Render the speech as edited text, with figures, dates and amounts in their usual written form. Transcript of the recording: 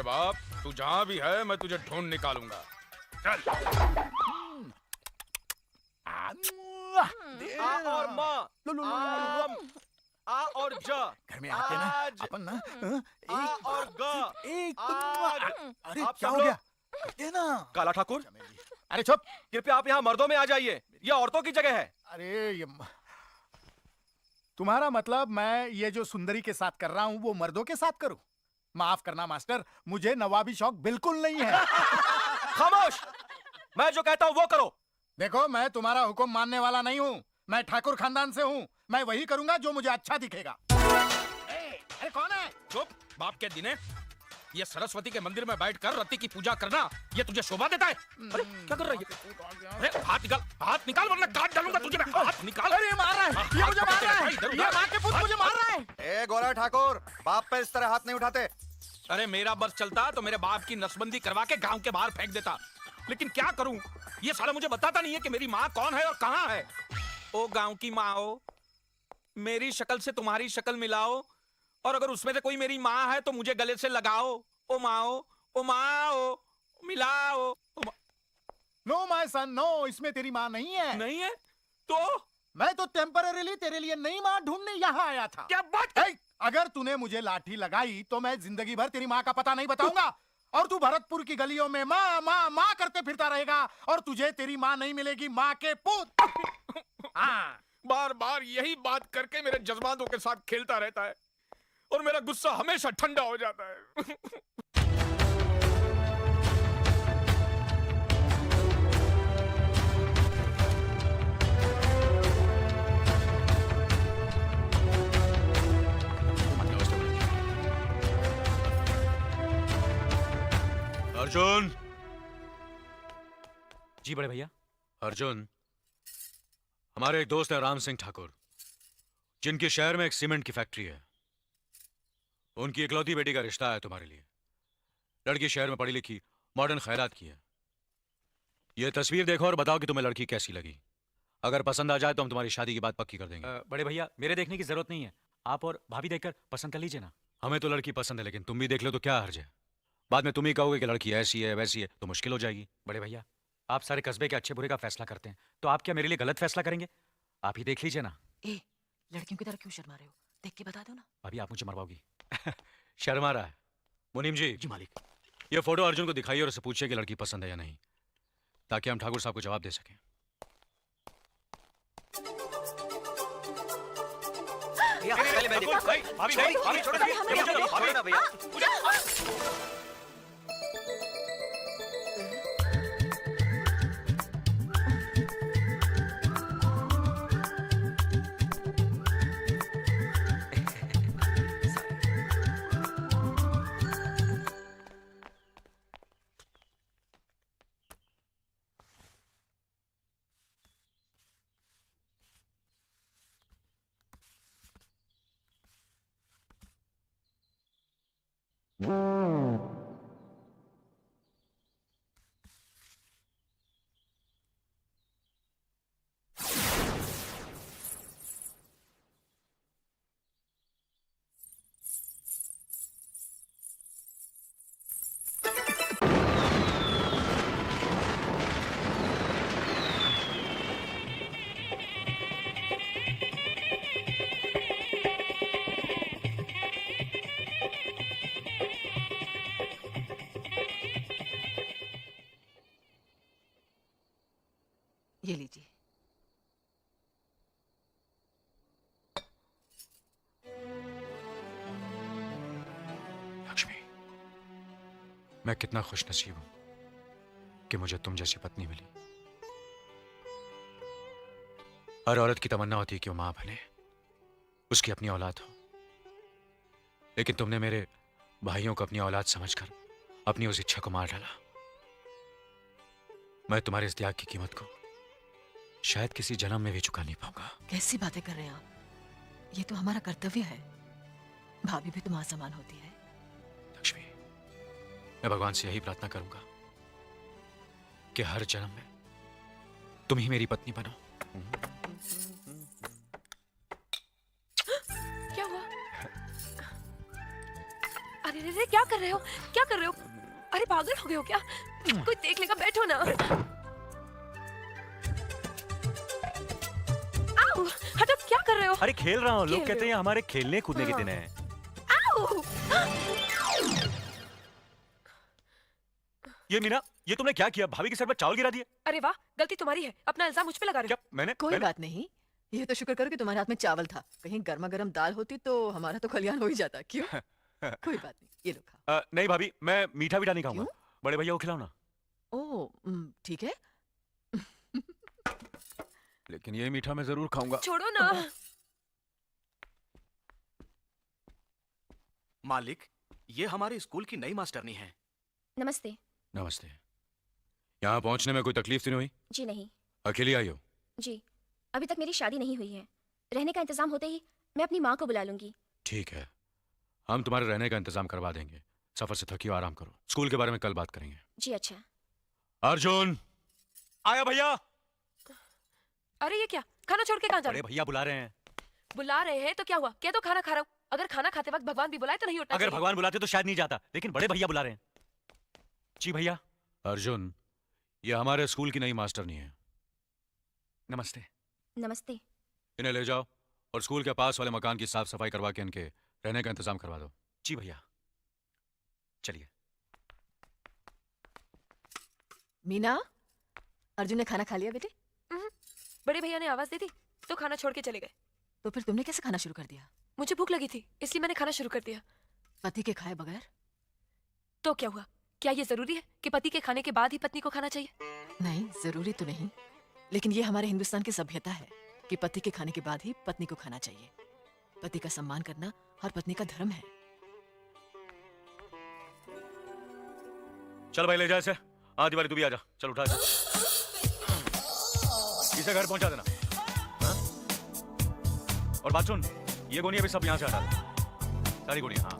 बाप, तू जहाँ भी है मैं तुझे ढूंढ निकालूंगा। चल। आ और माँ, आ और जा, घर में आके ना आज, अपन ना आ और गा, एक आज। अरे आप क्या सब हो लोग- गया? ये ना काला ठाकुर, अरे चुप। कृपया आप यहाँ मर्दों में आ जाइए, यह औरतों की जगह है। अरे ये तुम्हारा मतलब मैं ये जो सुंदरी के साथ कर रहा हूँ वो मर्दों के साथ करूँ? माफ करना मास्टर, मुझे नवाबी शौक बिल्कुल नहीं है। खामोश, मैं जो कहता हूँ वो करो। देखो मैं तुम्हारा हुक्म मानने वाला नहीं हूँ, मैं ठाकुर खानदान से हूँ, मैं वही करूंगा जो मुझे अच्छा दिखेगा। अरे कौन है? चुप, बाप के दिने ये सरस्वती के मंदिर में बैठकर रति की पूजा करना ये तुझे शोभा देता है? अरे क्या कर रही है? अरे हाथ निकाल वरना काट डालूंगा तुझे मैं। हाथ निकाल। अरे मार रहा है, ये मुझे मार रहा है, ये मार के पुत मुझे मार रहा है। ए गोरा ठाकुर, बाप पे इस तरह हाथ नहीं उठाते। अरे मेरा बस चलता तो मेरे बाप की नसबंदी करवा के गांव के बाहर फेंक देता, लेकिन क्या करूं, ये साला मुझे बताता नहीं है कि मेरी माँ कौन है और कहाँ है। ओ गांव की माँ हो, मेरी शक्ल से तुम्हारी शक्ल मिलाओ, और अगर उसमें से कोई मेरी माँ है तो मुझे गले से लगाओ। ओ माँ हो, ओ माँ हो, मिलाओ। नो माय सन नो, इसमें तेरी माँ नहीं है। नहीं है तो मैं तो टेम्पररीली तेरे लिए नई माँ ढूंढने यहाँ आया था। क्या बात है? अगर तूने मुझे लाठी लगाई तो मैं जिंदगी भर तेरी माँ का पता नहीं बताऊंगा, और तू भरतपुर की गलियों में माँ माँ माँ करते फिरता रहेगा, और तुझे तेरी माँ नहीं मिलेगी, माँ के पुत। हाँ, बार बार यही बात करके मेरे जज्बातों के साथ खेलता रहता है और मेरा गुस्सा हमेशा ठंडा हो जाता है। अर्जुन, जी बड़े भैया। अर्जुन, हमारे एक दोस्त है राम सिंह ठाकुर, जिनके शहर में एक सीमेंट की फैक्ट्री है। उनकी इकलौती बेटी का रिश्ता है तुम्हारे लिए। लड़की शहर में पढ़ी लिखी, मॉडर्न ख्यालात की है। ये तस्वीर देखो और बताओ कि तुम्हें लड़की कैसी लगी। अगर पसंद आ जाए तो हम तुम्हारी शादी की बात पक्की कर देंगे। बड़े भैया, मेरे देखने की जरूरत नहीं है, आप और भाभी देखकर पसंद कर लीजिए ना। हमें तो लड़की पसंद है, लेकिन तुम भी देख लो तो क्या हर्ज है। बाद में तुम ही कहोगे कि लड़की ऐसी है वैसी है तो मुश्किल हो जाएगी। बड़े भैया, आप सारे कस्बे के अच्छे बुरे का फैसला करते हैं, तो आप क्या मेरे लिए गलत फैसला करेंगे? आप ही देख लीजिए ना। ए, लड़कियों की तरह क्यों शर्मा रहे हो? देख के बता दो ना। भाभी आप मुझे मरवाओगी। शर्मा रहा है। मुनीम जी, जी मालिक। ये फोटो अर्जुन को दिखाइए और उससे पूछिए कि लड़की पसंद है या नहीं, ताकि हम ठाकुर साहब को जवाब दे सकें। पहले मैं देखूं। भाभी छोड़ो ना भैया। ये लीजिए। लक्ष्मी, मैं कितना खुशनसीब हूं कि मुझे तुम जैसी पत्नी मिली। हर औरत की तमन्ना होती है कि वो मां बने, उसकी अपनी औलाद हो, लेकिन तुमने मेरे भाइयों को अपनी औलाद समझकर अपनी उस इच्छा को मार डाला। मैं तुम्हारे इस त्याग की कीमत को शायद किसी जन्म में भी चुका नहीं पाऊंगा। कैसी बातें कर रहे हैं आप? ये तो हमारा कर्तव्य है। भाभी भी तुम्हारा समान होती है। लक्ष्मी, मैं भगवान से यही प्रार्थना करूंगा कि हर जन्म में तुम ही मेरी पत्नी बनो। क्या हुआ? अरे रे अरे क्या कर रहे हो, क्या कर रहे हो? अरे पागल हो गए हो क्या? कोई देख लेगा, बैठो ना। आओ, हटो, क्या कर रहे हो? अरे खेल रहा हूँ, लोग खेल कहते रहे हैं हमारे खेलने कूदने के हाँ। दिन है। आओ! ये मीना, ये तुमने क्या किया? भाभी के सर पर चावल गिरा दिए? अरे वाह, गलती तुम्हारी है, अपना इल्जाम मुझ पे लगा रहे क्या हो। मैंने कोई मैंने बात नहीं, ये तो शुक्र करो कि तुम्हारे हाथ में चावल था। कहीं गर्मा गर्म दाल होती तो हमारा तो खलियान हो ही जाता। क्यों? कोई बात नहीं, ये लो खाओ। नहीं भाभी, मैं मीठा नहीं खाऊंगा। क्यों? बड़े भैया को खिलाओ ना। ओ, ठीक है। लेकिन ये मीठा मैं जरूर खाऊंगा। छोड़ो ना। मालिक, ये हमारे स्कूल की नई मास्टरनी है। नमस्ते। नमस्ते। यहाँ पहुँचने में कोई तकलीफ तो नहीं हुई? जी नहीं। अकेली आई हो? जी, अभी तक मेरी शादी नहीं हुई है। रहने का इंतजाम होते ही मैं अपनी माँ को बुला लूंगी। ठीक है, हम तुम्हारे रहने का इंतजाम करवा देंगे। सफर से थकी हो, आराम करो। स्कूल के बारे में कल बात करेंगे। जी अच्छा। अर्जुन! आया भैया। अरे ये क्या, खाना छोड़ के कहाँ जा रहे बड़े भैया बुला रहे हैं। हो? बुला रहे हैं तो क्या हुआ? क्या तो खाना खा रहा हूँ। अगर खाना खाते वक्त भगवान भी बुलाए तो नहीं उठना अगर चाहिए। भगवान बुलाते तो शायद नहीं जाता, लेकिन बड़े भैया बुला रहे हैं। जी भैया। अर्जुन, ये हमारे स्कूल की नई मास्टरनी है। नमस्ते। नमस्ते। इन्हें ले जाओ और स्कूल के पास वाले मकान की साफ सफाई करवा के इनके रहने का इंतजाम करवा दो। जी भैया, चलिए। मीना, अर्जुन ने खाना खा लिया बेटे? बड़े भैया ने आवाज दी थी तो खाना छोड़ के चले गए। तो फिर तुमने कैसे खाना शुरू कर दिया? मुझे भूख लगी थी, इसलिए मैंने खाना शुरू कर दिया। पति के खाए बगैर? तो क्या हुआ? क्या ये जरूरी है कि पति के खाने के बाद ही पत्नी को खाना चाहिए? नहीं, जरूरी तो नहीं, लेकिन ये हमारे हिंदुस्तान की सभ्यता है कि पति के खाने के बाद ही पत्नी को खाना चाहिए। पति का सम्मान करना हर पत्नी का धर्म है। चल भाई, ले जा इसे। आधी वाली तू भी आ जा। चल उठा इसे। इसे घर पहुंचा देना। हाँ? और बात सुन, ये गोनी अभी सब यहाँ से हटा दे। सारी गोनियां। हाँ।